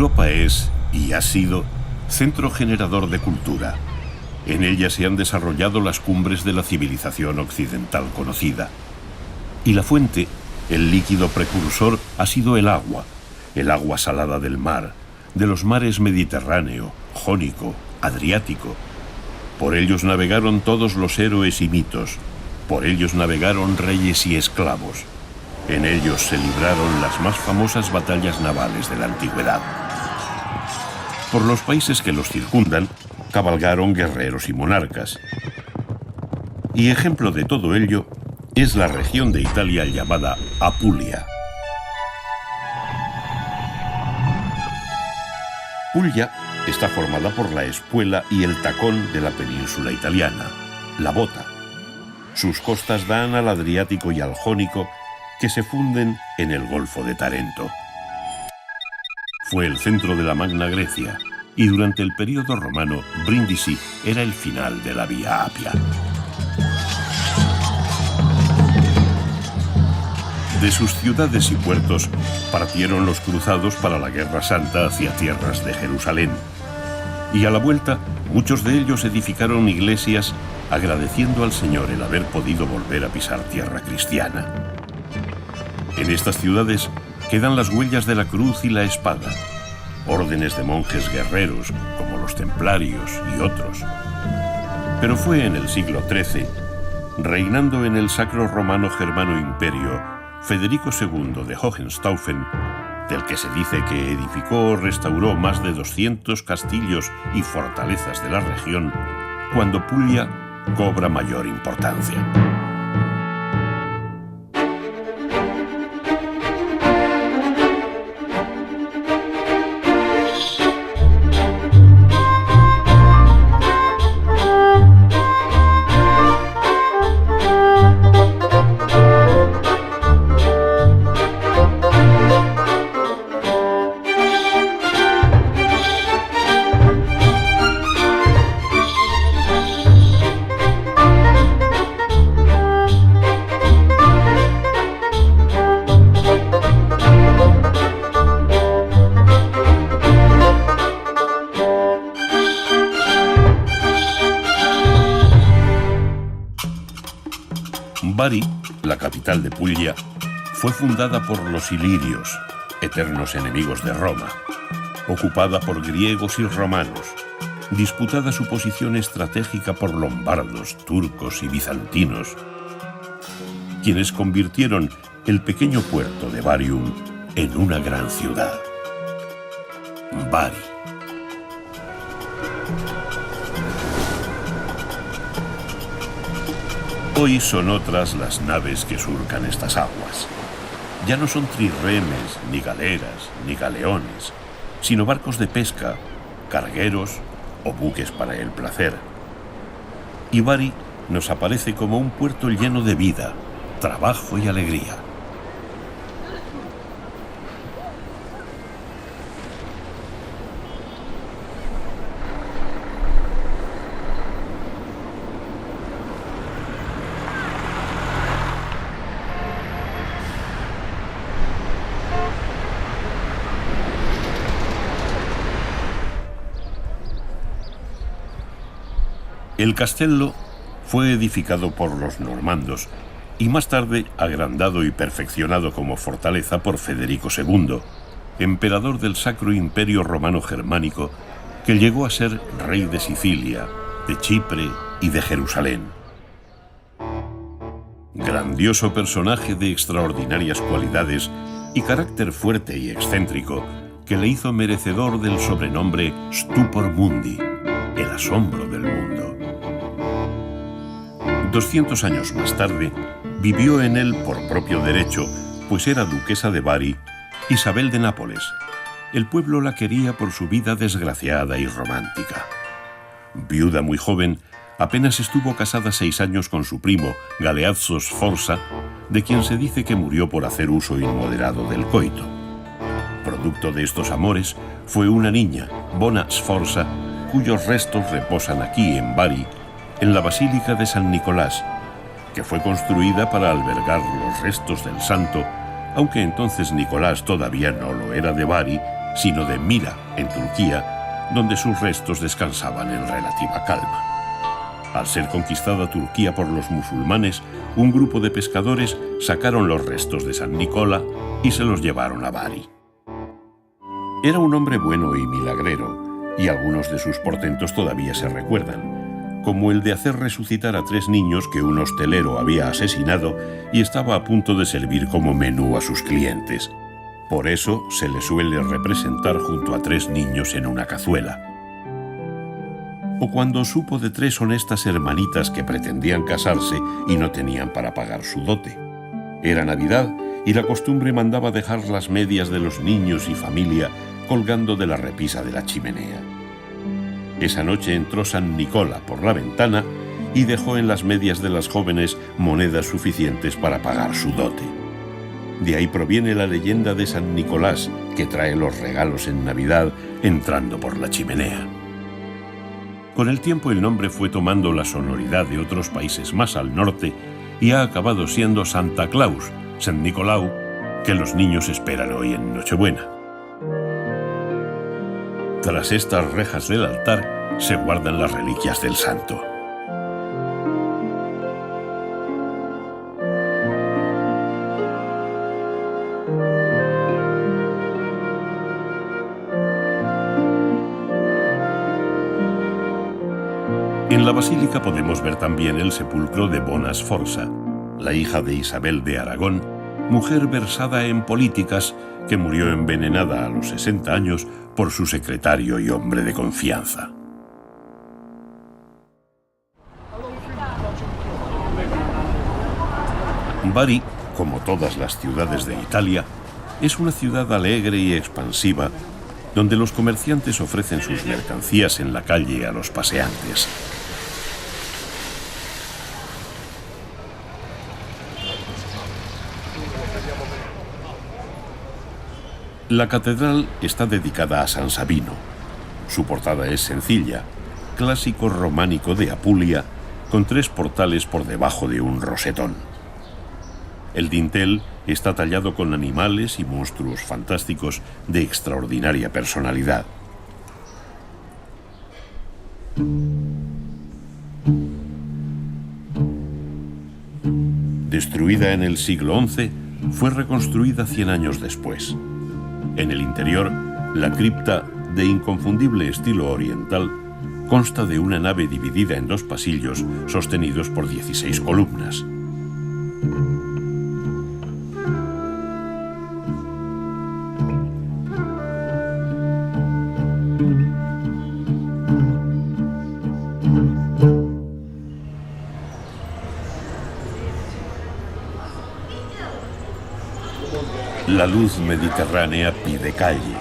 Europa es, y ha sido, centro generador de cultura. En ella se han desarrollado las cumbres de la civilización occidental conocida. Y la fuente, el líquido precursor, ha sido el agua salada del mar, de los mares Mediterráneo, Jónico, Adriático. Por ellos navegaron todos los héroes y mitos, por ellos navegaron reyes y esclavos. En ellos se libraron las más famosas batallas navales de la antigüedad. Por los países que los circundan, cabalgaron guerreros y monarcas. Y ejemplo de todo ello es la región de Italia llamada Apulia. Puglia está formada por la espuela y el tacón de la península italiana, la bota. Sus costas dan al Adriático y al Jónico, que se funden en el Golfo de Tarento. Fue el centro de la Magna Grecia y durante el período romano, Brindisi era el final de la Vía Apia. De sus ciudades y puertos partieron los cruzados para la Guerra Santa hacia tierras de Jerusalén. Y a la vuelta, muchos de ellos edificaron iglesias agradeciendo al Señor el haber podido volver a pisar tierra cristiana. En estas ciudades quedan las huellas de la cruz y la espada, órdenes de monjes guerreros como los templarios y otros. Pero fue en el siglo XIII, reinando en el Sacro Romano Germano Imperio, Federico II de Hohenstaufen, del que se dice que edificó o restauró más de 200 castillos y fortalezas de la región, cuando Puglia cobra mayor importancia. Bari, la capital de Puglia, fue fundada por los ilirios, eternos enemigos de Roma, ocupada por griegos y romanos, disputada su posición estratégica por lombardos, turcos y bizantinos, quienes convirtieron el pequeño puerto de Barium en una gran ciudad. Bari. Hoy son otras las naves que surcan estas aguas. Ya no son trirremes, ni galeras, ni galeones, sino barcos de pesca, cargueros o buques para el placer. Y Bari nos aparece como un puerto lleno de vida, trabajo y alegría. El castello fue edificado por los normandos y más tarde agrandado y perfeccionado como fortaleza por Federico II, emperador del Sacro Imperio Romano Germánico, que llegó a ser rey de Sicilia, de Chipre y de Jerusalén. Grandioso personaje de extraordinarias cualidades y carácter fuerte y excéntrico que le hizo merecedor del sobrenombre Stupor Mundi, el asombro del mundo. 200 años más tarde, vivió en él por propio derecho pues era duquesa de Bari, Isabel de Nápoles. El pueblo la quería por su vida desgraciada y romántica. Viuda muy joven, apenas estuvo casada 6 años con su primo, Galeazzo Sforza, de quien se dice que murió por hacer uso inmoderado del coito. Producto de estos amores fue una niña, Bona Sforza, cuyos restos reposan aquí en Bari, en la Basílica de San Nicolás, que fue construida para albergar los restos del santo, aunque entonces Nicolás todavía no lo era de Bari, sino de Mira, en Turquía, donde sus restos descansaban en relativa calma. Al ser conquistada Turquía por los musulmanes, un grupo de pescadores sacaron los restos de San Nicola y se los llevaron a Bari. Era un hombre bueno y milagrero, y algunos de sus portentos todavía se recuerdan, como el de hacer resucitar a 3 niños que un hostelero había asesinado y estaba a punto de servir como menú a sus clientes. Por eso se le suele representar junto a 3 niños en una cazuela. O cuando supo de 3 honestas hermanitas que pretendían casarse y no tenían para pagar su dote. Era Navidad y la costumbre mandaba dejar las medias de los niños y familia colgando de la repisa de la chimenea. Esa noche entró San Nicola por la ventana y dejó en las medias de las jóvenes monedas suficientes para pagar su dote. De ahí proviene la leyenda de San Nicolás, que trae los regalos en Navidad entrando por la chimenea. Con el tiempo el nombre fue tomando la sonoridad de otros países más al norte y ha acabado siendo Santa Claus, San Nicolau, que los niños esperan hoy en Nochebuena. Tras estas rejas del altar se guardan las reliquias del santo. En la basílica podemos ver también el sepulcro de Bona Sforza, la hija de Isabel de Aragón, mujer versada en políticas que murió envenenada a los 60 años por su secretario y hombre de confianza. Bari, como todas las ciudades de Italia, es una ciudad alegre y expansiva, donde los comerciantes ofrecen sus mercancías en la calle a los paseantes. La catedral está dedicada a San Sabino. Su portada es sencilla, clásico románico de Apulia, con 3 portales por debajo de un rosetón. El dintel está tallado con animales y monstruos fantásticos de extraordinaria personalidad. Destruida en el siglo XI, fue reconstruida 100 años después. En el interior, la cripta, de inconfundible estilo oriental, consta de una nave dividida en 2 pasillos sostenidos por 16 columnas. La luz mediterránea pide calle.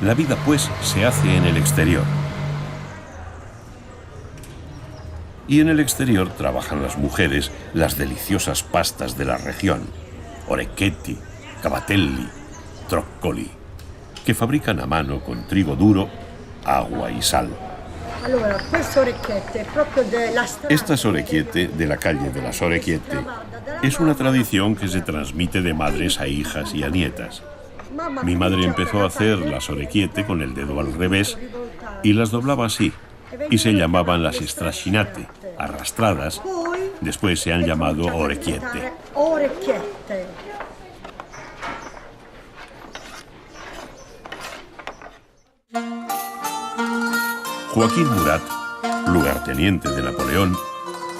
La vida, pues, se hace en el exterior. Y en el exterior trabajan las mujeres las deliciosas pastas de la región, orecchetti, cavatelli, troccoli, que fabrican a mano con trigo duro, agua y sal. Estas orecchiette, de la calle de las Orecchiette, es una tradición que se transmite de madres a hijas y a nietas. Mi madre empezó a hacer las orecchiette con el dedo al revés y las doblaba así, y se llamaban las strascinate, arrastradas. Después se han llamado orecchiette. Joaquín Murat, lugarteniente de Napoleón,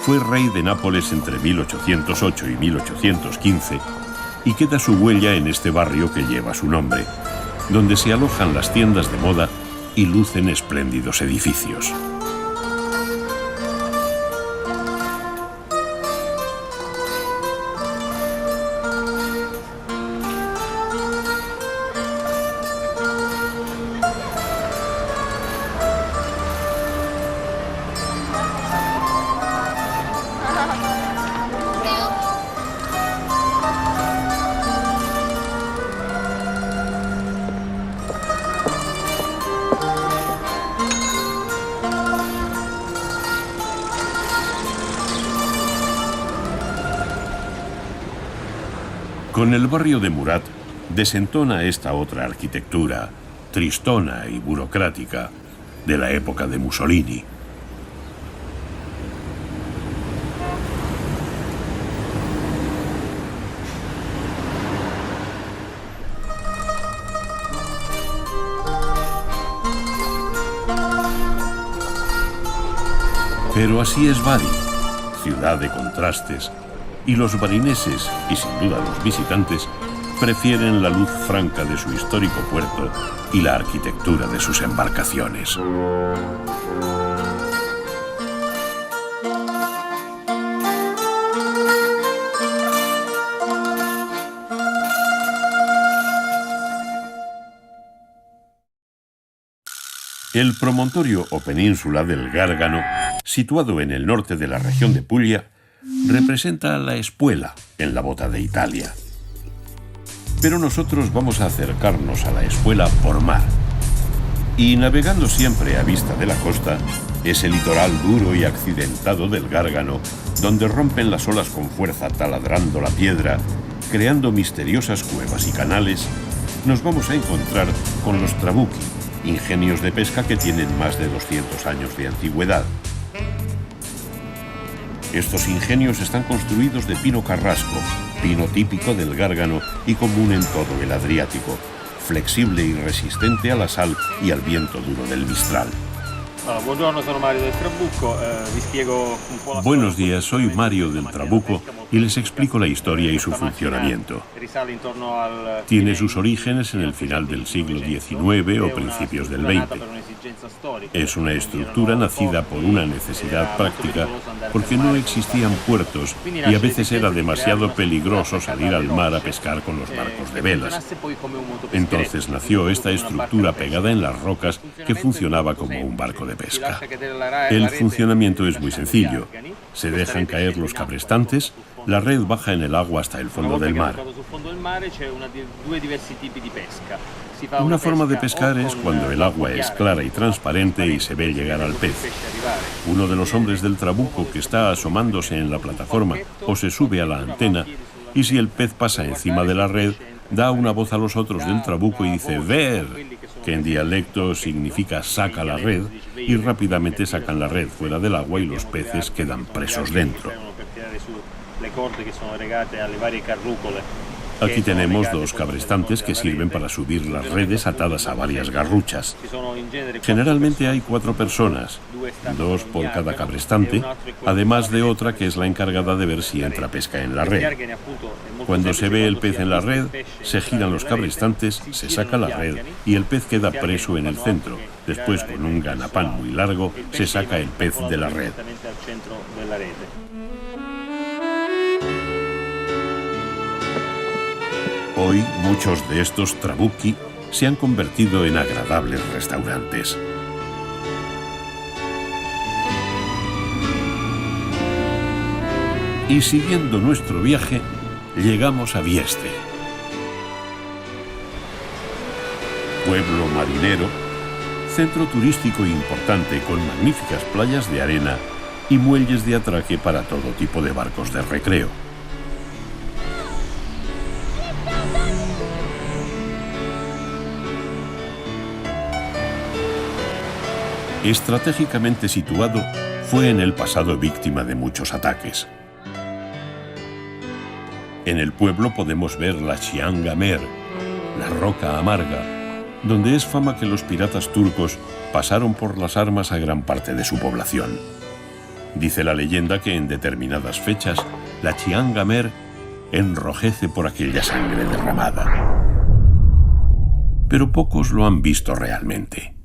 fue rey de Nápoles entre 1808 y 1815 y queda su huella en este barrio que lleva su nombre, donde se alojan las tiendas de moda y lucen espléndidos edificios. Con el barrio de Murat desentona esta otra arquitectura, tristona y burocrática, de la época de Mussolini. Pero así es Bari, ciudad de contrastes, y los barineses, y sin duda los visitantes, prefieren la luz franca de su histórico puerto y la arquitectura de sus embarcaciones. El promontorio o península del Gárgano, situado en el norte de la región de Puglia, representa la espuela en la bota de Italia. Pero nosotros vamos a acercarnos a la espuela por mar. Y navegando siempre a vista de la costa, ese litoral duro y accidentado del Gárgano, donde rompen las olas con fuerza taladrando la piedra, creando misteriosas cuevas y canales, nos vamos a encontrar con los trabucchi, ingenios de pesca que tienen más de 200 años de antigüedad. Estos ingenios están construidos de pino carrasco, pino típico del Gárgano y común en todo el Adriático, flexible y resistente a la sal y al viento duro del Mistral. Buongiorno, sono Mario del Trabucco. Vi spiego un po' la Buenos días, soy Mario del Trabucco y les explico la historia y su funcionamiento. Tiene sus orígenes en el final del siglo XIX o principios del XX. Es una estructura nacida por una necesidad práctica porque no existían puertos y a veces era demasiado peligroso salir al mar a pescar con los barcos de velas. Entonces nació esta estructura pegada en las rocas que funcionaba como un barco de pesca. El funcionamiento es muy sencillo. Se dejan caer los cabrestantes, la red baja en el agua hasta el fondo del mar. Una forma de pescar es cuando el agua es clara y transparente y se ve llegar al pez. Uno de los hombres del trabuco que está asomándose en la plataforma o se sube a la antena y si el pez pasa encima de la red, da una voz a los otros del trabuco y dice «ver», que en dialecto significa «saca la red», y rápidamente sacan la red fuera del agua y los peces quedan presos dentro. Aquí tenemos dos cabrestantes que sirven para subir las redes atadas a varias garruchas. Generalmente hay 4 personas, 2 por cada cabrestante, además de otra que es la encargada de ver si entra pesca en la red. Cuando se ve el pez en la red, se giran los cabrestantes, se saca la red y el pez queda preso en el centro. Después, con un ganapán muy largo, se saca el pez de la red. Hoy, muchos de estos trabucchi se han convertido en agradables restaurantes. Y siguiendo nuestro viaje, llegamos a Vieste. Pueblo marinero, centro turístico importante con magníficas playas de arena y muelles de atraque para todo tipo de barcos de recreo. Estratégicamente situado, fue en el pasado víctima de muchos ataques. En el pueblo podemos ver la Chianga Mer, la Roca Amarga, donde es fama que los piratas turcos pasaron por las armas a gran parte de su población. Dice la leyenda que en determinadas fechas la Chianga Mer enrojece por aquella sangre derramada. Pero pocos lo han visto realmente.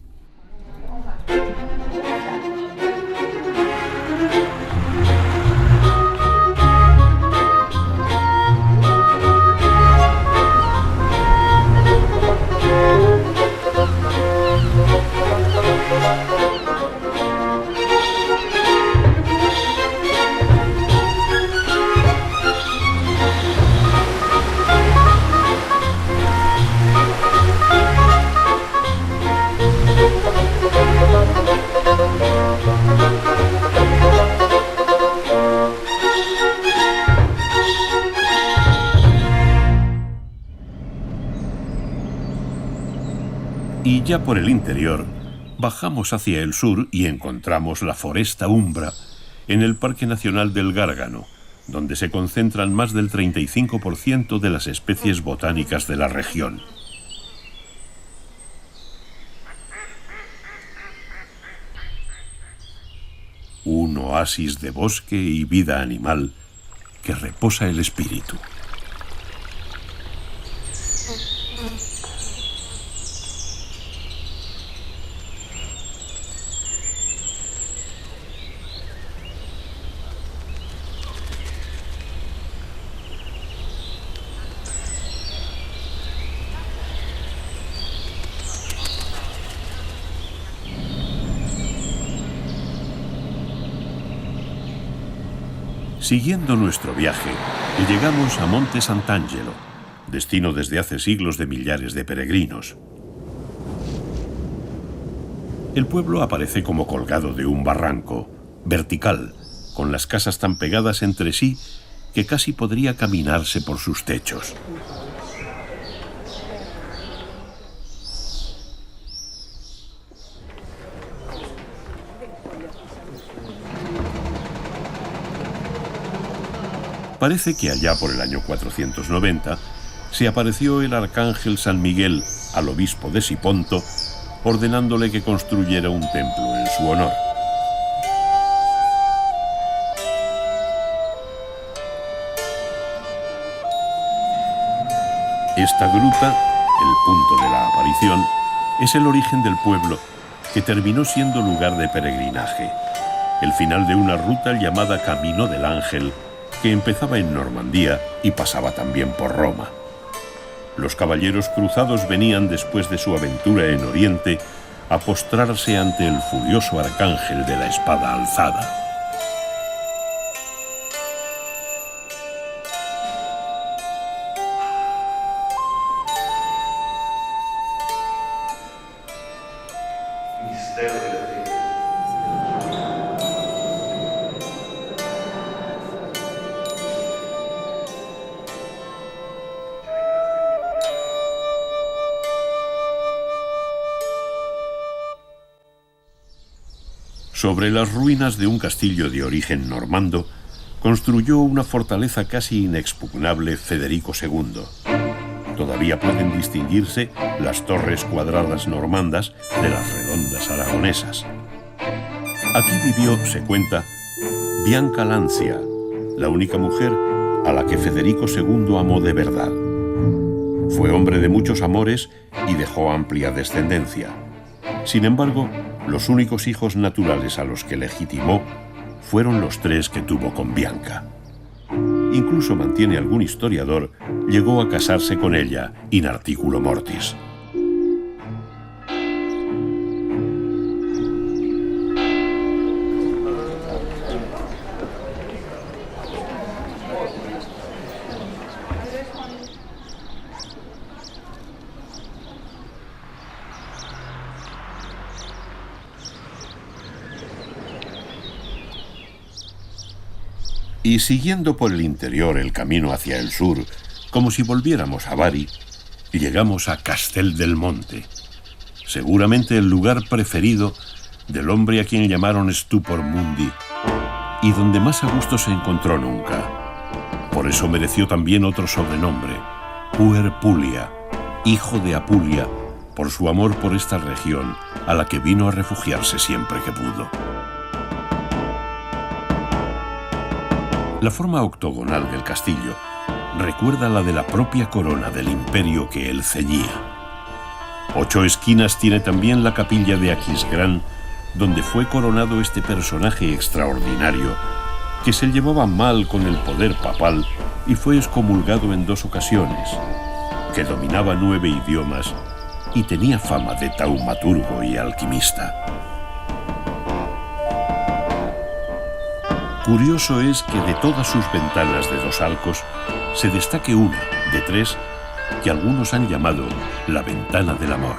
Y ya por el interior, bajamos hacia el sur y encontramos la Foresta Umbra en el Parque Nacional del Gárgano, donde se concentran más del 35% de las especies botánicas de la región. Un oasis de bosque y vida animal que reposa el espíritu. Siguiendo nuestro viaje, llegamos a Monte Sant'Angelo, destino desde hace siglos de millares de peregrinos. El pueblo aparece como colgado de un barranco, vertical, con las casas tan pegadas entre sí que casi podría caminarse por sus techos. Parece que allá por el año 490 se apareció el arcángel San Miguel al obispo de Siponto, ordenándole que construyera un templo en su honor. Esta gruta, el punto de la aparición, es el origen del pueblo, que terminó siendo lugar de peregrinaje, el final de una ruta llamada Camino del Ángel, que empezaba en Normandía y pasaba también por Roma. Los caballeros cruzados venían después de su aventura en Oriente a postrarse ante el furioso arcángel de la espada alzada. Sobre las ruinas de un castillo de origen normando, construyó una fortaleza casi inexpugnable Federico II. Todavía pueden distinguirse las torres cuadradas normandas de las redondas aragonesas. Aquí vivió, se cuenta, Bianca Lancia, la única mujer a la que Federico II amó de verdad. Fue hombre de muchos amores y dejó amplia descendencia. Sin embargo, los únicos hijos naturales a los que legitimó fueron los 3 que tuvo con Bianca. Incluso mantiene algún historiador, llegó a casarse con ella in articulo mortis. Y siguiendo por el interior el camino hacia el sur, como si volviéramos a Bari, llegamos a Castel del Monte, seguramente el lugar preferido del hombre a quien llamaron Stupor Mundi, y donde más a gusto se encontró nunca. Por eso mereció también otro sobrenombre, Puer Pulia, hijo de Apulia, por su amor por esta región a la que vino a refugiarse siempre que pudo. La forma octogonal del castillo recuerda la de la propia corona del imperio que él ceñía. 8 esquinas tiene también la capilla de Aquisgrán, donde fue coronado este personaje extraordinario que se llevaba mal con el poder papal y fue excomulgado en 2 ocasiones, que dominaba 9 idiomas y tenía fama de taumaturgo y alquimista. Curioso es que de todas sus ventanas de 2 arcos se destaque una, de 3, que algunos han llamado la ventana del amor.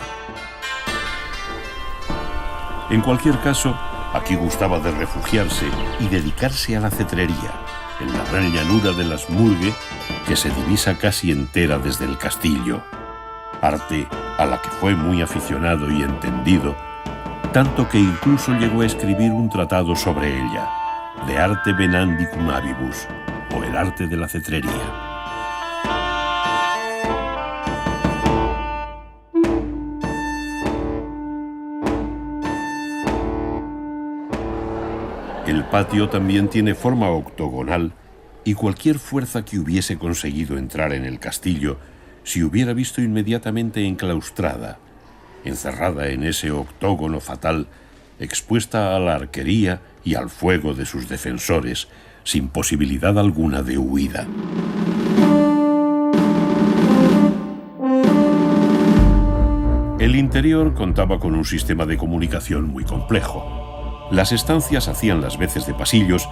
En cualquier caso, aquí gustaba de refugiarse y dedicarse a la cetrería, en la gran llanura de las Murge, que se divisa casi entera desde el castillo. arte a la que fue muy aficionado y entendido, tanto que incluso llegó a escribir un tratado sobre ella, De arte venandi cum avibus, o el arte de la cetrería. El patio también tiene forma octogonal y cualquier fuerza que hubiese conseguido entrar en el castillo se hubiera visto inmediatamente enclaustrada, encerrada en ese octógono fatal, expuesta a la arquería y al fuego de sus defensores, sin posibilidad alguna de huida. El interior contaba con un sistema de comunicación muy complejo. Las estancias hacían las veces de pasillos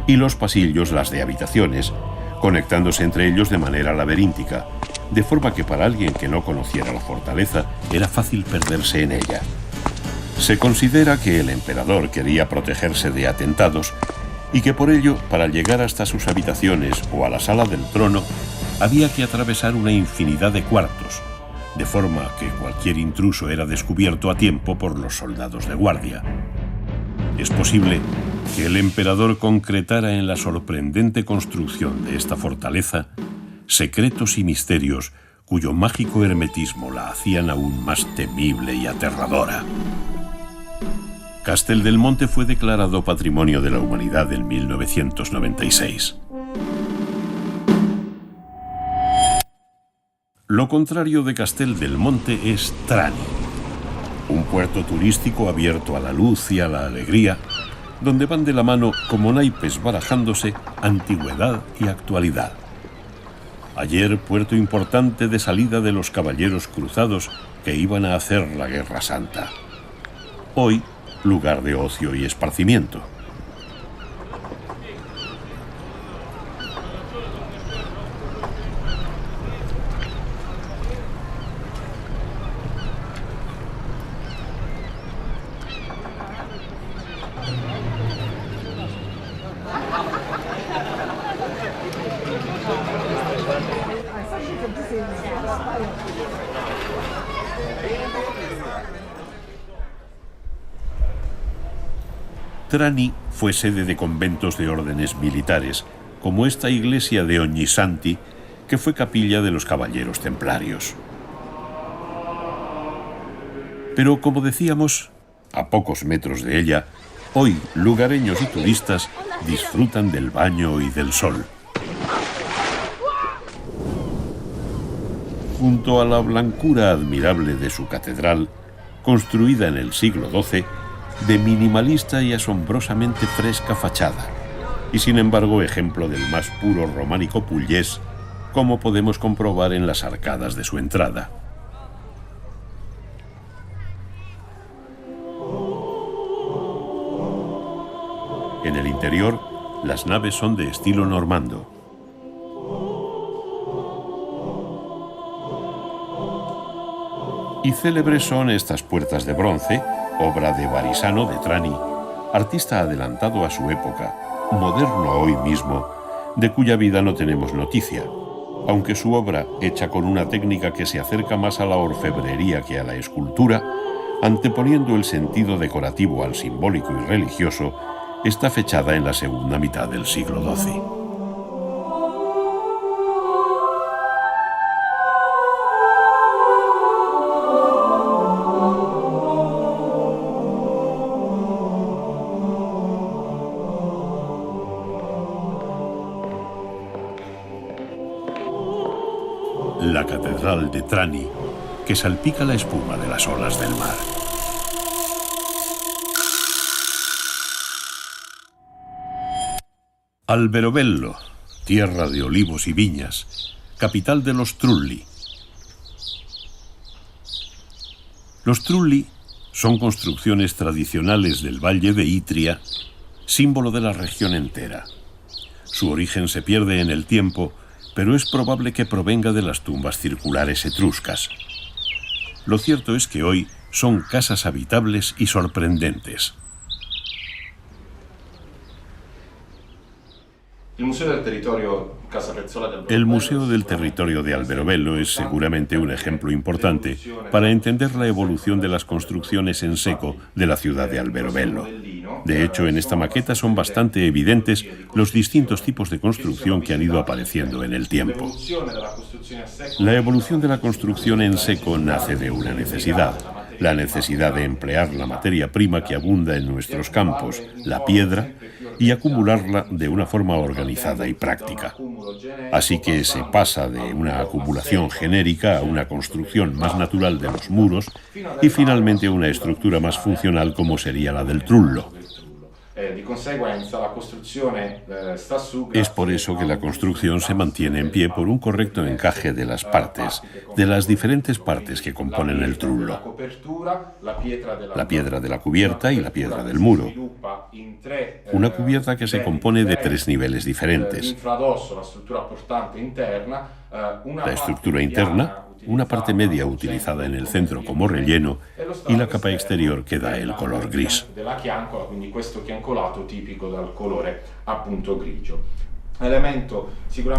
y los pasillos las de habitaciones, conectándose entre ellos de manera laberíntica, de forma que para alguien que no conociera la fortaleza era fácil perderse en ella. Se considera que el emperador quería protegerse de atentados y que por ello, para llegar hasta sus habitaciones o a la sala del trono, había que atravesar una infinidad de cuartos, de forma que cualquier intruso era descubierto a tiempo por los soldados de guardia. Es posible que el emperador concretara en la sorprendente construcción de esta fortaleza secretos y misterios cuyo mágico hermetismo la hacían aún más temible y aterradora. Castel del Monte fue declarado Patrimonio de la Humanidad en 1996. Lo contrario de Castel del Monte es Trani, un puerto turístico abierto a la luz y a la alegría, donde van de la mano como naipes barajándose antigüedad y actualidad. Ayer, puerto importante de salida de los caballeros cruzados que iban a hacer la Guerra Santa. Hoy, lugar de ocio y esparcimiento. Trani fue sede de conventos de órdenes militares, como esta iglesia de Ognissanti, que fue capilla de los caballeros templarios. Pero, como decíamos, a pocos metros de ella, hoy lugareños y turistas disfrutan del baño y del sol. Junto a la blancura admirable de su catedral, construida en el siglo XII, de minimalista y asombrosamente fresca fachada, y sin embargo ejemplo del más puro románico pugliés, como podemos comprobar en las arcadas de su entrada. En el interior, las naves son de estilo normando. Y célebres son estas puertas de bronce, obra de Barisano de Trani, artista adelantado a su época, moderno hoy mismo, de cuya vida no tenemos noticia, aunque su obra, hecha con una técnica que se acerca más a la orfebrería que a la escultura, anteponiendo el sentido decorativo al simbólico y religioso, está fechada en la segunda mitad del siglo XII. La catedral de Trani, que salpica la espuma de las olas del mar. Alberobello, tierra de olivos y viñas, capital de los Trulli. Los Trulli son construcciones tradicionales del valle de Itria, símbolo de la región entera. Su origen se pierde en el tiempo, pero es probable que provenga de las tumbas circulares etruscas. Lo cierto es que hoy son casas habitables y sorprendentes. Il Museo del Territorio El Museo del Territorio de Alberobello es seguramente un ejemplo importante para entender la evolución de las construcciones en seco de la ciudad de Alberobello. De hecho, en esta maqueta son bastante evidentes los distintos tipos de construcción que han ido apareciendo en el tiempo. La evolución de la construcción en seco nace de una necesidad, la necesidad de emplear la materia prima que abunda en nuestros campos, la piedra, y acumularla de una forma organizada y práctica. Así que se pasa de una acumulación genérica a una construcción más natural de los muros y finalmente a una estructura más funcional como sería la del trullo. Es por eso que la construcción se mantiene en pie por un correcto encaje de las partes, de las diferentes partes que componen el trullo. La piedra de la cubierta y la piedra del muro. Una cubierta que se compone de 3 niveles diferentes. La estructura interna, una parte media utilizada en el centro como relleno y la capa exterior que da el color gris.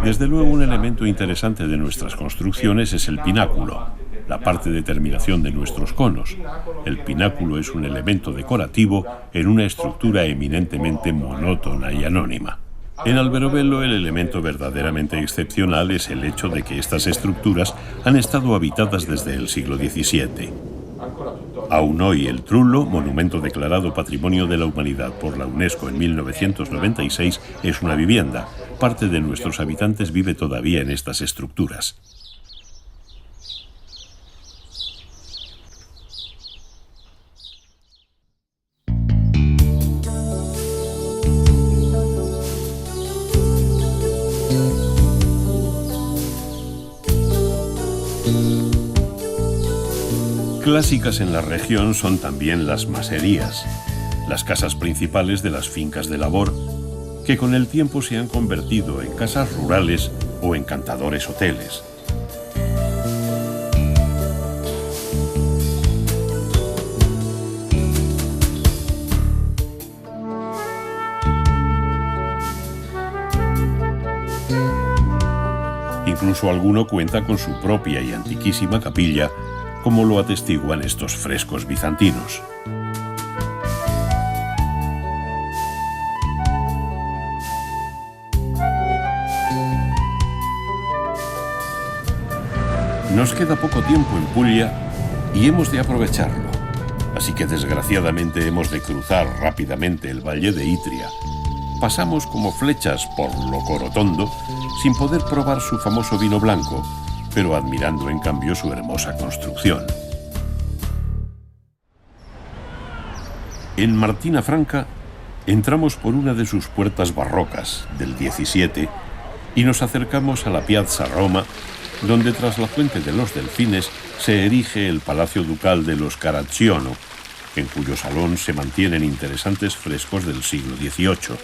Desde luego, un elemento interesante de nuestras construcciones es el pináculo, la parte de terminación de nuestros conos. El pináculo es un elemento decorativo en una estructura eminentemente monótona y anónima. En Alberobello, el elemento verdaderamente excepcional es el hecho de que estas estructuras han estado habitadas desde el siglo XVII. Aún hoy, el trullo, monumento declarado Patrimonio de la Humanidad por la UNESCO en 1996, es una vivienda. Parte de nuestros habitantes vive todavía en estas estructuras. Clásicas en la región son también las maserías, las casas principales de las fincas de labor, que con el tiempo se han convertido en casas rurales o encantadores hoteles. Incluso alguno cuenta con su propia y antiquísima capilla, como lo atestiguan estos frescos bizantinos. Nos queda poco tiempo en Puglia y hemos de aprovecharlo. Así que desgraciadamente hemos de cruzar rápidamente el valle de Itria. Pasamos como flechas por Locorotondo sin poder probar su famoso vino blanco, pero admirando en cambio su hermosa construcción. En Martina Franca entramos por una de sus puertas barrocas del 17 y nos acercamos a la Piazza Roma, donde tras la Fuente de los Delfines se erige el Palacio Ducal de los Caracciolo, en cuyo salón se mantienen interesantes frescos del siglo XVIII.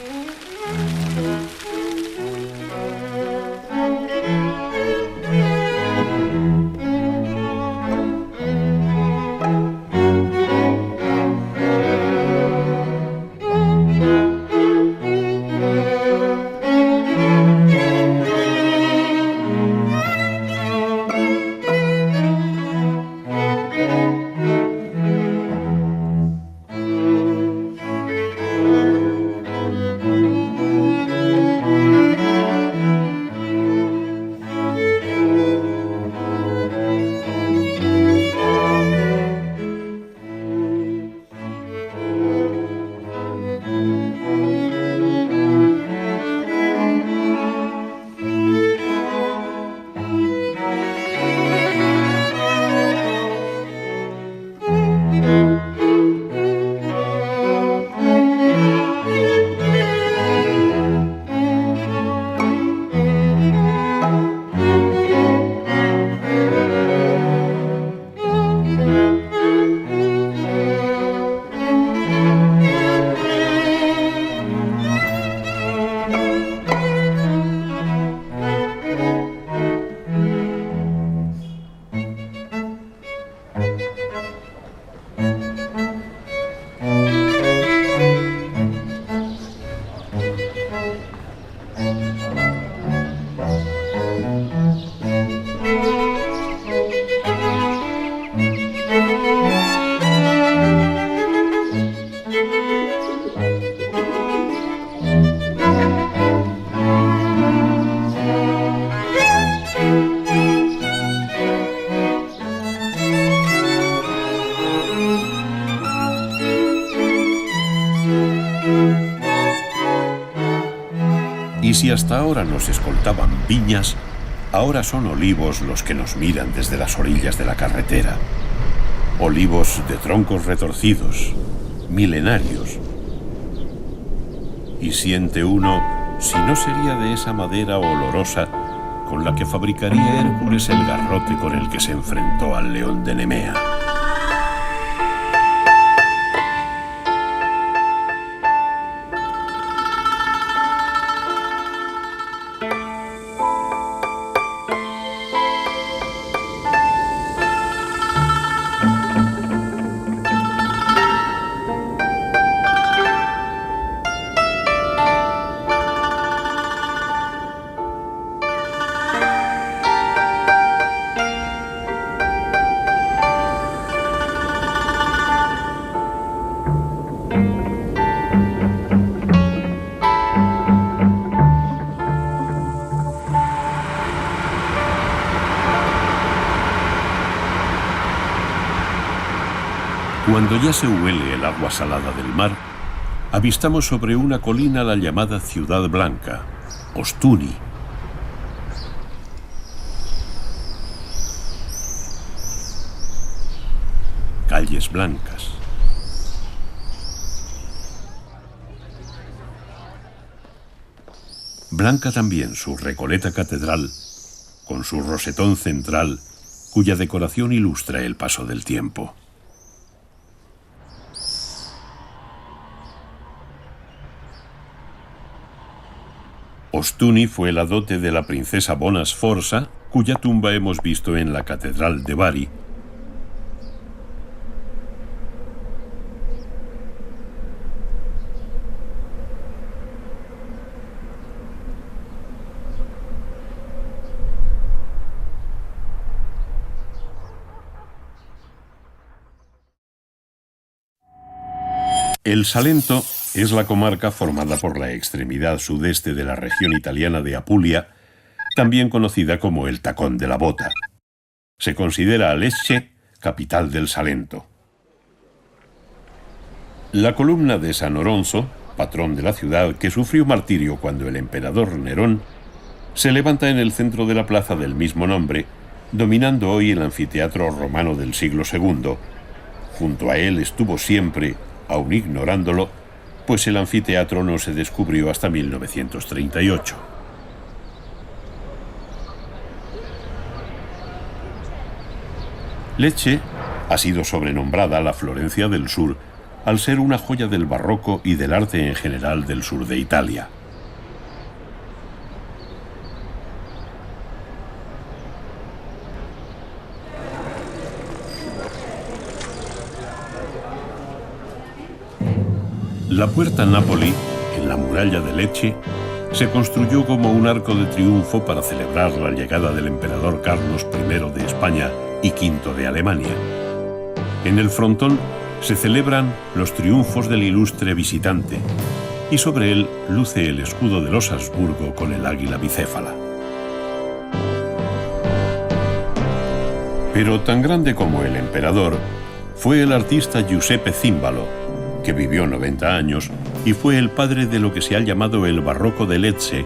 si hasta ahora nos escoltaban viñas, ahora son olivos los que nos miran desde las orillas de la carretera. Olivos de troncos retorcidos, milenarios. Y siente uno si no sería de esa madera olorosa con la que fabricaría Hércules el garrote con el que se enfrentó al león de Nemea. Cuando ya se huele el agua salada del mar, avistamos sobre una colina la llamada Ciudad Blanca, Ostuni. Calles blancas. Blanca también su Recoleta Catedral, con su rosetón central, cuya decoración ilustra el paso del tiempo. Ostuni fue la dote de la princesa Bona Sforza, cuya tumba hemos visto en la Catedral de Bari. El Salento es la comarca formada por la extremidad sudeste de la región italiana de Apulia, también conocida como el Tacón de la Bota. Se considera a Lecce capital del Salento. La columna de San Oronzo, patrón de la ciudad, que sufrió martirio cuando el emperador Nerón, se levanta en el centro de la plaza del mismo nombre, dominando hoy el anfiteatro romano del siglo II. Junto a él estuvo siempre, aun ignorándolo, pues el anfiteatro no se descubrió hasta 1938. Lecce ha sido sobrenombrada la Florencia del Sur al ser una joya del barroco y del arte en general del sur de Italia. La Puerta Napoli, en la muralla de Lecce, se construyó como un arco de triunfo para celebrar la llegada del emperador Carlos I de España y V de Alemania. En el frontón se celebran los triunfos del ilustre visitante y sobre él luce el escudo de los Habsburgo con el águila bicéfala. Pero tan grande como el emperador fue el artista Giuseppe Címbalo, que vivió 90 años y fue el padre de lo que se ha llamado el barroco de Lecce.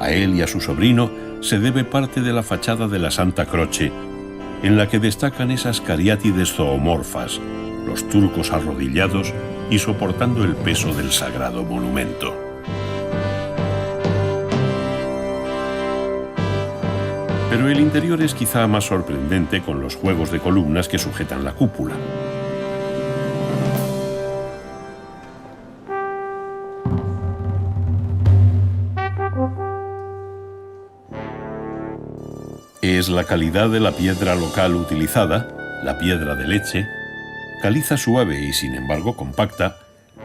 A él y a su sobrino se debe parte de la fachada de la Santa Croce, en la que destacan esas cariátides zoomorfas, los turcos arrodillados y soportando el peso del sagrado monumento. Pero el interior es quizá más sorprendente con los juegos de columnas que sujetan la cúpula. Es la calidad de la piedra local utilizada, la piedra de Lecce, caliza suave y sin embargo compacta,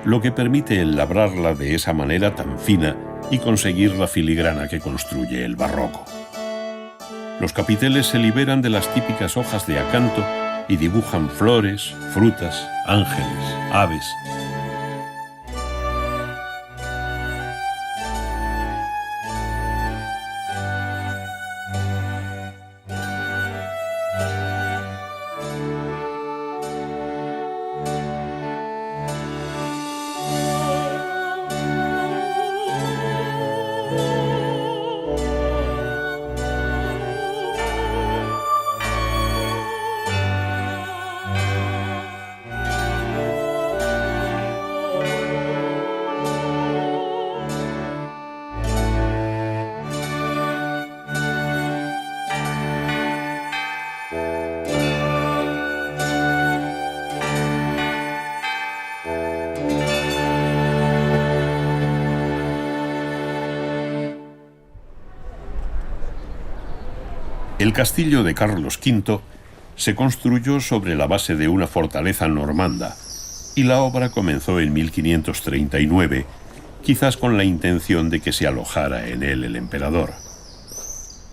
lo que permite el labrarla de esa manera tan fina y conseguir la filigrana que construye el barroco. Los capiteles se liberan de las típicas hojas de acanto y dibujan flores, frutas, ángeles, aves. El castillo de Carlos V se construyó sobre la base de una fortaleza normanda y la obra comenzó en 1539, quizás con la intención de que se alojara en él el emperador.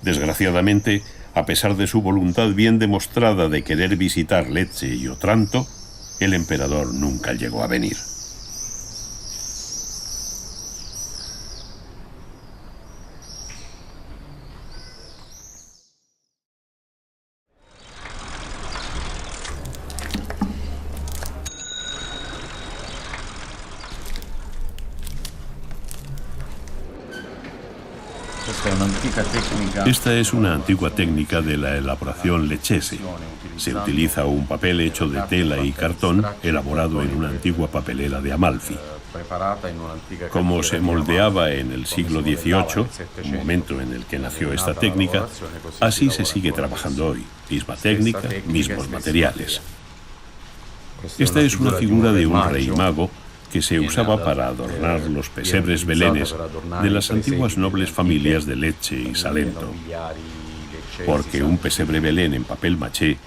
Desgraciadamente, a pesar de su voluntad bien demostrada de querer visitar Lecce y Otranto, el emperador nunca llegó a venir. Esta es una antigua técnica de la elaboración leccese. Se utiliza un papel hecho de tela y cartón elaborado en una antigua papelera de Amalfi. Como se moldeaba en el siglo XVIII, momento en el que nació esta técnica, así se sigue trabajando hoy. Misma técnica, mismos materiales. Esta es una figura de un rey mago que se usaba para adornar los pesebres belenes de las antiguas nobles familias de Lecce y Salento, porque un pesebre belén en papel maché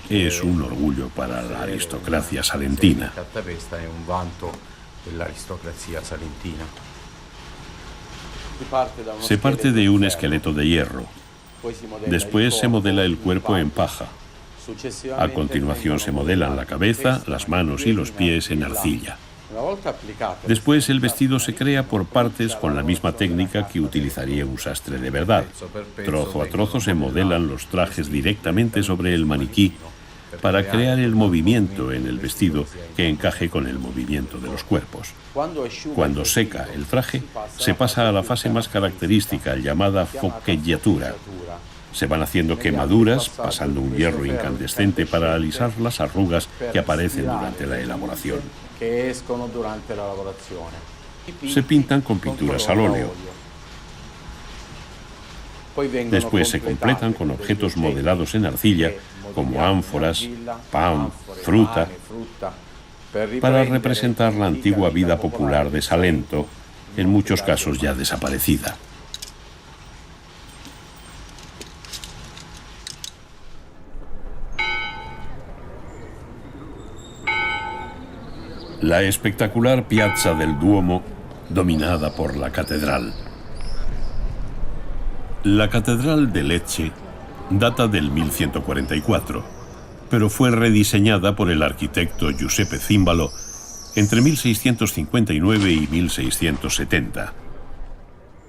es un orgullo para la aristocracia salentina. Se parte de un esqueleto de hierro, después se modela el cuerpo en paja, a continuación se modelan la cabeza, las manos y los pies en arcilla. Después el vestido se crea por partes con la misma técnica que utilizaría un sastre de verdad. Trozo a trozo se modelan los trajes directamente sobre el maniquí para crear el movimiento en el vestido que encaje con el movimiento de los cuerpos. Cuando seca el traje, se pasa a la fase más característica llamada focchellatura. Se van haciendo quemaduras, pasando un hierro incandescente para alisar las arrugas que aparecen durante la elaboración. Se pintan con pinturas al óleo. Después se completan con objetos modelados en arcilla, como ánforas, pan, fruta, para representar la antigua vida popular de Salento, en muchos casos ya desaparecida. La espectacular piazza del Duomo, dominada por la catedral. La catedral de Lecce data del 1144, pero fue rediseñada por el arquitecto Giuseppe Címbalo entre 1659 y 1670.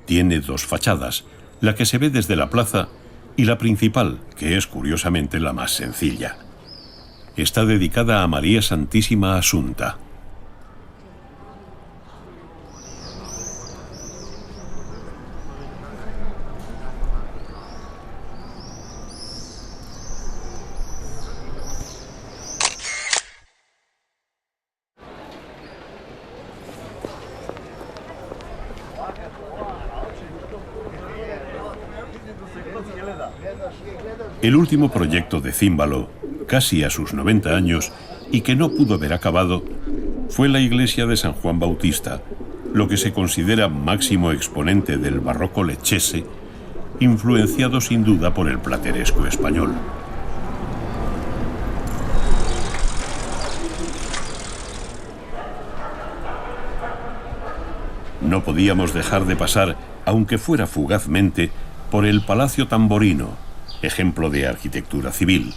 Tiene dos fachadas, la que se ve desde la plaza y la principal, que es curiosamente la más sencilla. Está dedicada a María Santísima Asunta. El último proyecto de Címbalo, casi a sus 90 años, y que no pudo ver acabado, fue la iglesia de San Juan Bautista, lo que se considera máximo exponente del barroco leccese, influenciado sin duda por el plateresco español. No podíamos dejar de pasar, aunque fuera fugazmente, por el Palacio Tamborino, ejemplo de arquitectura civil.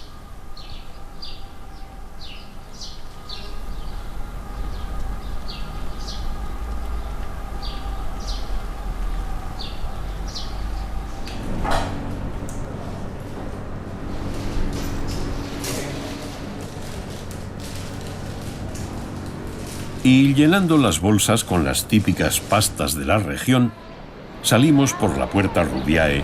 Y llenando las bolsas con las típicas pastas de la región, salimos por la Puerta Rubiae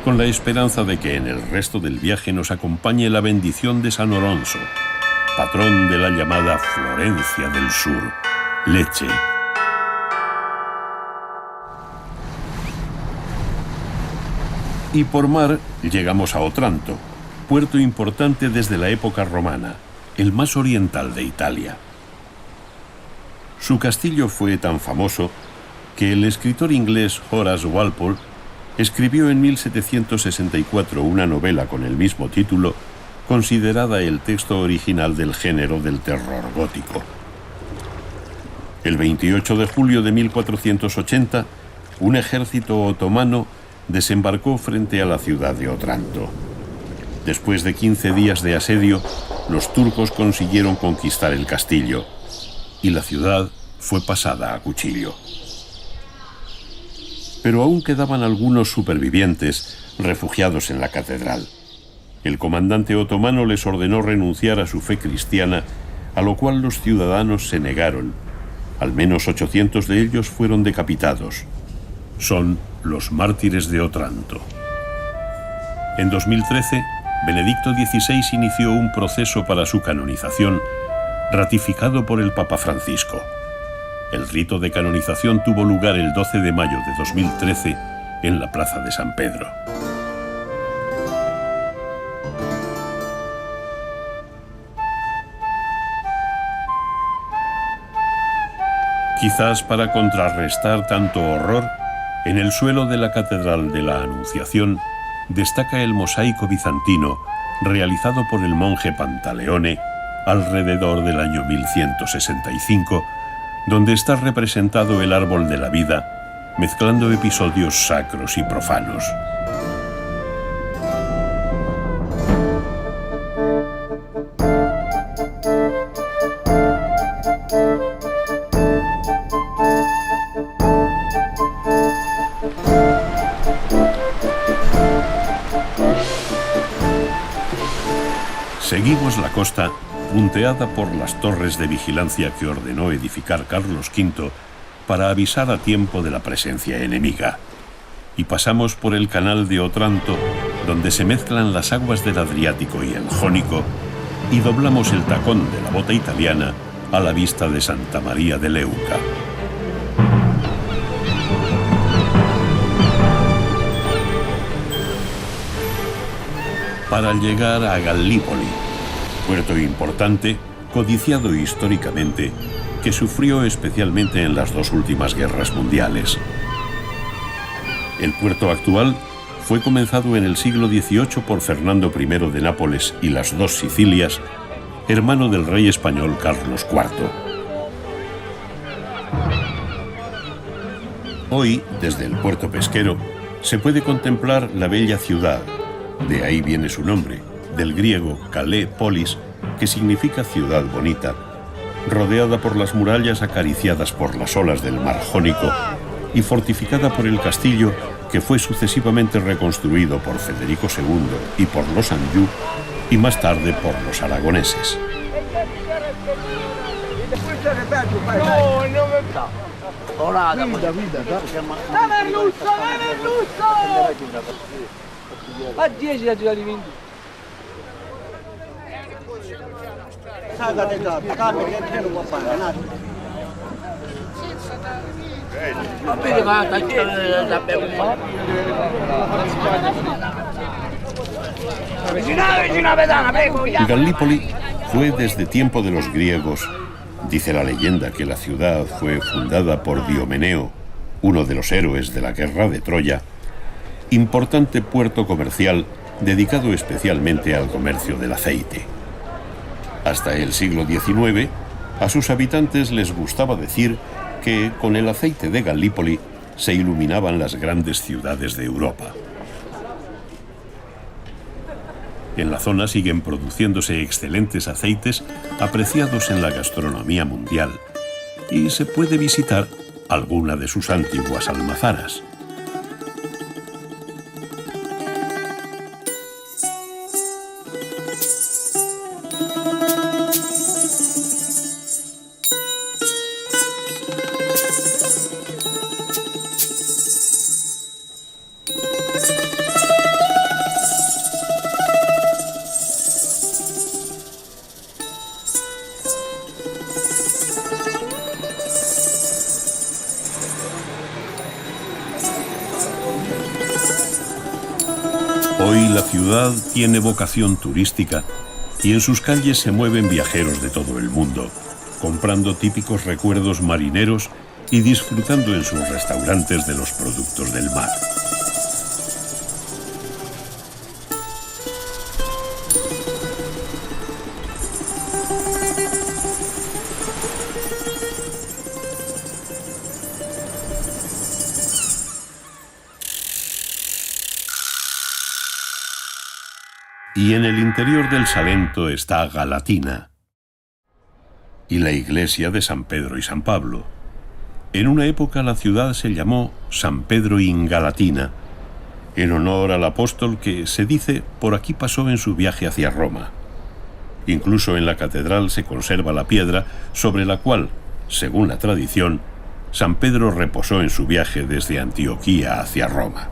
con la esperanza de que en el resto del viaje nos acompañe la bendición de San Oronzo, patrón de la llamada Florencia del Sur, Lecce. Y por mar llegamos a Otranto, puerto importante desde la época romana, el más oriental de Italia. Su castillo fue tan famoso que el escritor inglés Horace Walpole escribió en 1764 una novela con el mismo título, considerada el texto original del género del terror gótico. El 28 de julio de 1480, un ejército otomano desembarcó frente a la ciudad de Otranto. Después de 15 días de asedio, los turcos consiguieron conquistar el castillo y la ciudad fue pasada a cuchillo. Pero aún quedaban algunos supervivientes refugiados en la catedral. El comandante otomano les ordenó renunciar a su fe cristiana, a lo cual los ciudadanos se negaron. Al menos 800 de ellos fueron decapitados. Son los mártires de Otranto. En 2013, Benedicto XVI inició un proceso para su canonización, ratificado por el Papa Francisco. El rito de canonización tuvo lugar el 12 de mayo de 2013 en la Plaza de San Pedro. Quizás para contrarrestar tanto horror, en el suelo de la Catedral de la Anunciación destaca el mosaico bizantino realizado por el monje Pantaleone alrededor del año 1165, donde está representado el árbol de la vida, mezclando episodios sacros y profanos. Seguimos la costa, punteada por las torres de vigilancia que ordenó edificar Carlos V para avisar a tiempo de la presencia enemiga. Y pasamos por el canal de Otranto, donde se mezclan las aguas del Adriático y el Jónico, y doblamos el tacón de la bota italiana a la vista de Santa María de Leuca. Para llegar a Gallipoli, puerto importante, codiciado históricamente, que sufrió especialmente en las dos últimas guerras mundiales. El puerto actual fue comenzado en el siglo XVIII por Fernando I de Nápoles y las dos Sicilias, hermano del rey español Carlos IV. Hoy, desde el puerto pesquero, se puede contemplar la bella ciudad. De ahí viene su nombre, del griego Kalé Polis, que significa ciudad bonita, rodeada por las murallas acariciadas por las olas del mar Jónico y fortificada por el castillo que fue sucesivamente reconstruido por Federico II y por los Anjou y más tarde por los aragoneses. Gallipoli fue desde tiempo de los griegos. Dice la leyenda que la ciudad fue fundada por Diomeneo, uno de los héroes de la guerra de Troya, importante puerto comercial dedicado especialmente al comercio del aceite. Hasta el siglo XIX, a sus habitantes les gustaba decir que con el aceite de Gallipoli se iluminaban las grandes ciudades de Europa. En la zona siguen produciéndose excelentes aceites apreciados en la gastronomía mundial y se puede visitar alguna de sus antiguas almazaras. Hoy la ciudad tiene vocación turística y en sus calles se mueven viajeros de todo el mundo, comprando típicos recuerdos marineros y disfrutando en sus restaurantes de los productos del mar. y en el interior del Salento está Galatina y la iglesia de San Pedro y San Pablo. En una época la ciudad se llamó San Pedro in Galatina, en honor al apóstol que, se dice, por aquí pasó en su viaje hacia Roma. Incluso en la catedral se conserva la piedra sobre la cual, según la tradición, San Pedro reposó en su viaje desde Antioquía hacia Roma.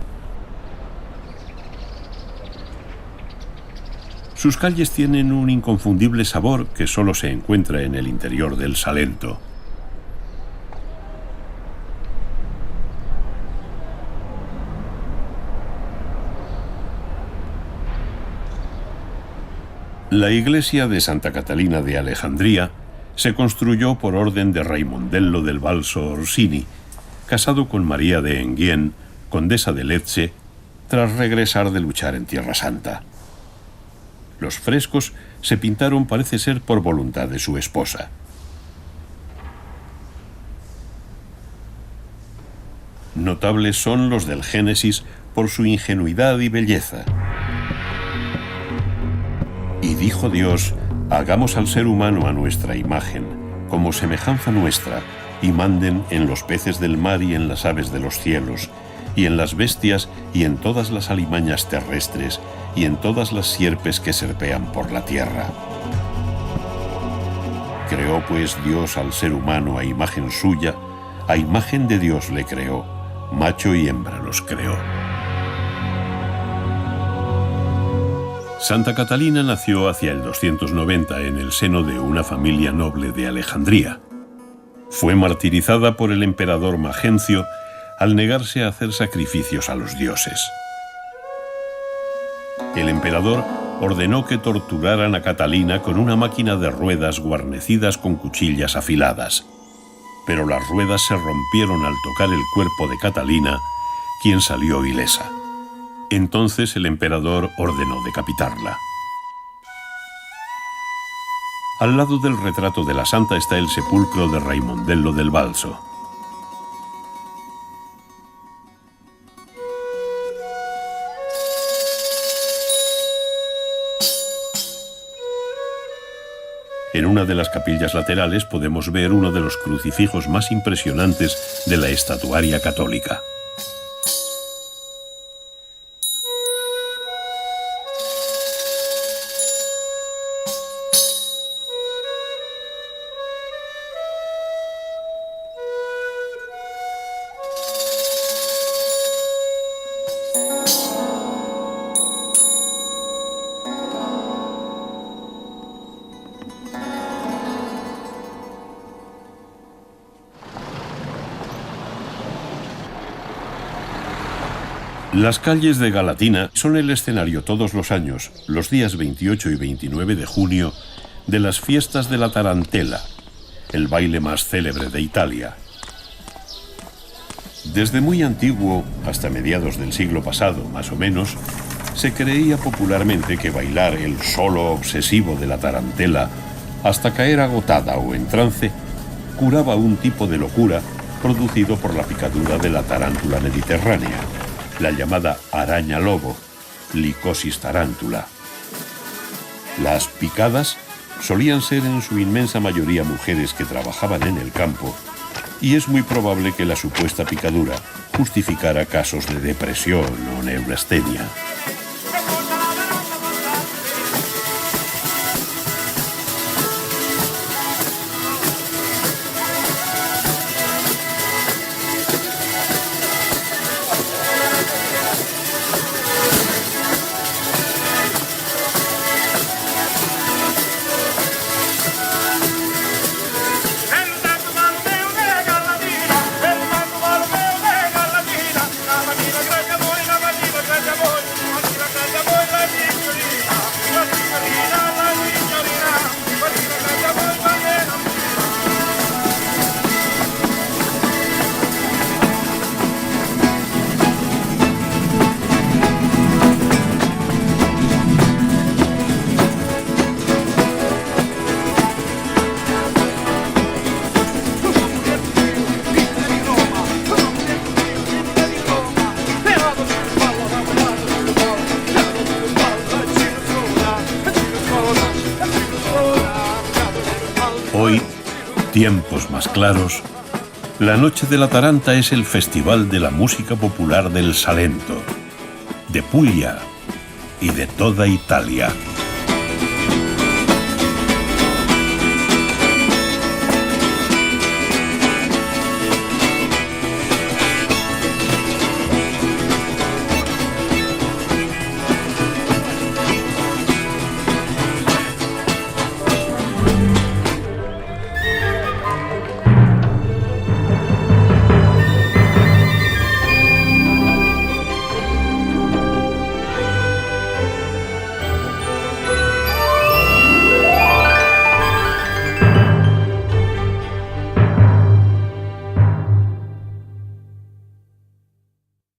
Sus calles tienen un inconfundible sabor que solo se encuentra en el interior del Salento. La iglesia de Santa Catalina de Alejandría se construyó por orden de Raimondello del Balso Orsini, casado con María de Enghien, condesa de Lecce, tras regresar de luchar en Tierra Santa. Los frescos se pintaron, parece ser, por voluntad de su esposa. Notables son los del Génesis por su ingenuidad y belleza. Y dijo Dios: hagamos al ser humano a nuestra imagen, como semejanza nuestra, y manden en los peces del mar y en las aves de los cielos, y en las bestias y en todas las alimañas terrestres, y en todas las sierpes que serpean por la tierra. Creó pues Dios al ser humano a imagen suya, a imagen de Dios le creó, macho y hembra los creó. Santa Catalina nació hacia el 290 en el seno de una familia noble de Alejandría. Fue martirizada por el emperador Magencio al negarse a hacer sacrificios a los dioses. El emperador ordenó que torturaran a Catalina con una máquina de ruedas guarnecidas con cuchillas afiladas. Pero las ruedas se rompieron al tocar el cuerpo de Catalina, quien salió ilesa. Entonces el emperador ordenó decapitarla. Al lado del retrato de la santa está el sepulcro de Raimondello del Balso. En una de las capillas laterales podemos ver uno de los crucifijos más impresionantes de la estatuaria católica. Las calles de Galatina son el escenario todos los años, los días 28 y 29 de junio, de las fiestas de la Tarantela, el baile más célebre de Italia. Desde muy antiguo, hasta mediados del siglo pasado, más o menos, se creía popularmente que bailar el solo obsesivo de la tarantela hasta caer agotada o en trance curaba un tipo de locura producido por la picadura de la tarántula mediterránea, la llamada araña lobo, Lycosis tarantula. Las picadas solían ser en su inmensa mayoría mujeres que trabajaban en el campo, y es muy probable que la supuesta picadura justificara casos de depresión o neurastenia. Gracias, Hoy, tiempos más claros, la Noche de la Taranta es el festival de la música popular del Salento, de Puglia y de toda Italia.